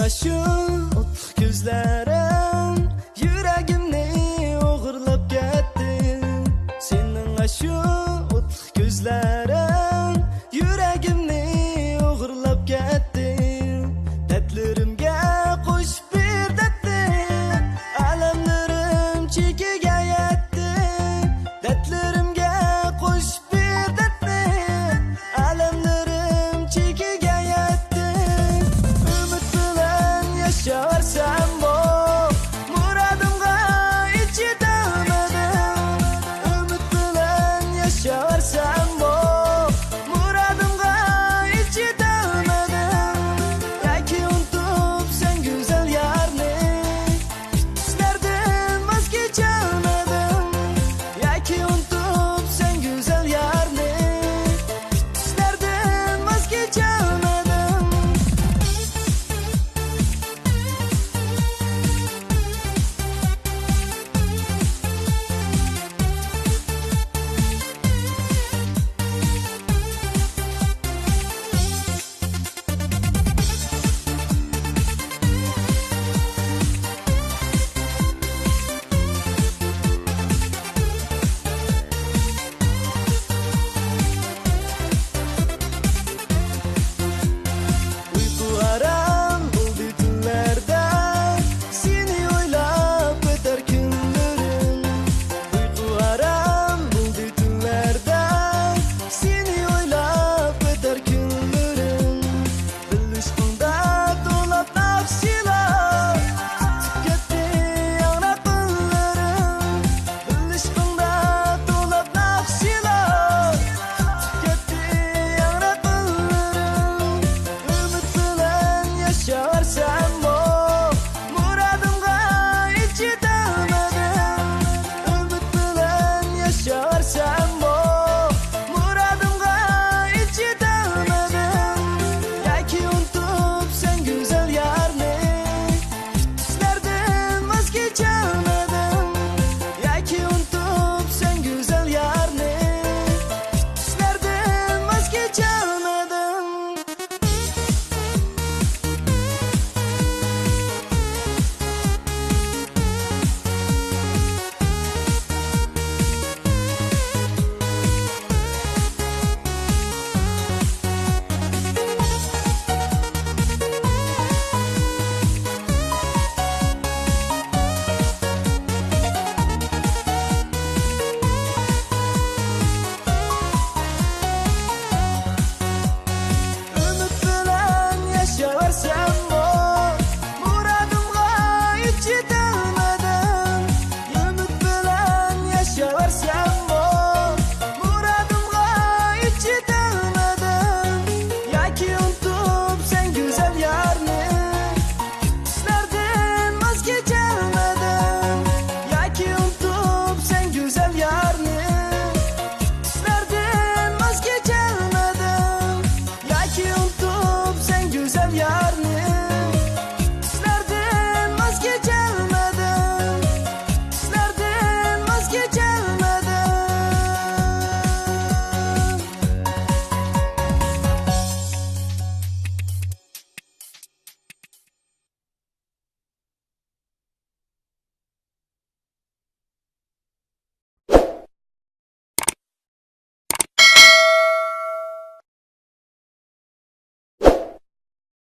aşu otluq gözlərin yüreğimni oğurlab getdi. Senin aşu otluq gözlərin yüreğimni oğurlab getdi. Dertlerimge qoş bir dertli, alemlerim çekiga yetdi. Dertlerimge qoş bir dertli, alemlerim çekiga yetdi. Ümit bilen yaşarsam bu muradımga hiç yetemedim. Ümit bilen yaşarsam bu muradımga hiç yetemedim. Yaki unutup sen güzel yarni düşlerden vazgeçemedim. Yaki unutup sen güzel yarni düşlerden vazgeçemedim. Uyku haram oldu tünlerde, seni oylap öter günlerim. Uyku haram oldu tünlerde, seni oylap öter günlerim. Bilişimde dolap nafsiler, tüketti yanak günlerim. Bilişimde dolap nafsiler, tüketti yanak günlerim. Ümit bilen yaşarsam bu muradımga hiç yetemedim. Ümit bilen yaşarsam bu muradımga hiç yetemedim. Yaki unutup sen güzel yarni düşlerden vazgeçemedim. Yaki unutup sen güzel yarni düşlerden vazgeçemedim. Ümit bilen yaşarsam bu muradımga hiç yetemedim. Ümit bilen yaşarsam bu muradımga hiç yetemedim. Yaki unutup sen güzel yarni düşlerden vazgeçemedim. Yaki unutup sen güzel yarni düşlerden vazgeçemedim. Ümit bilen yaşarsam bu muradımga hiç yetemedim. Ümit bilen yaşarsam bu muradımga hiç yetemedim. Yaki unutup sen güzel yarni düşlerden vazgeçemedim. Yaki unutup sen güzel yarni düşlerden vazgeçemedim. Yaki unutup sen güzel yarni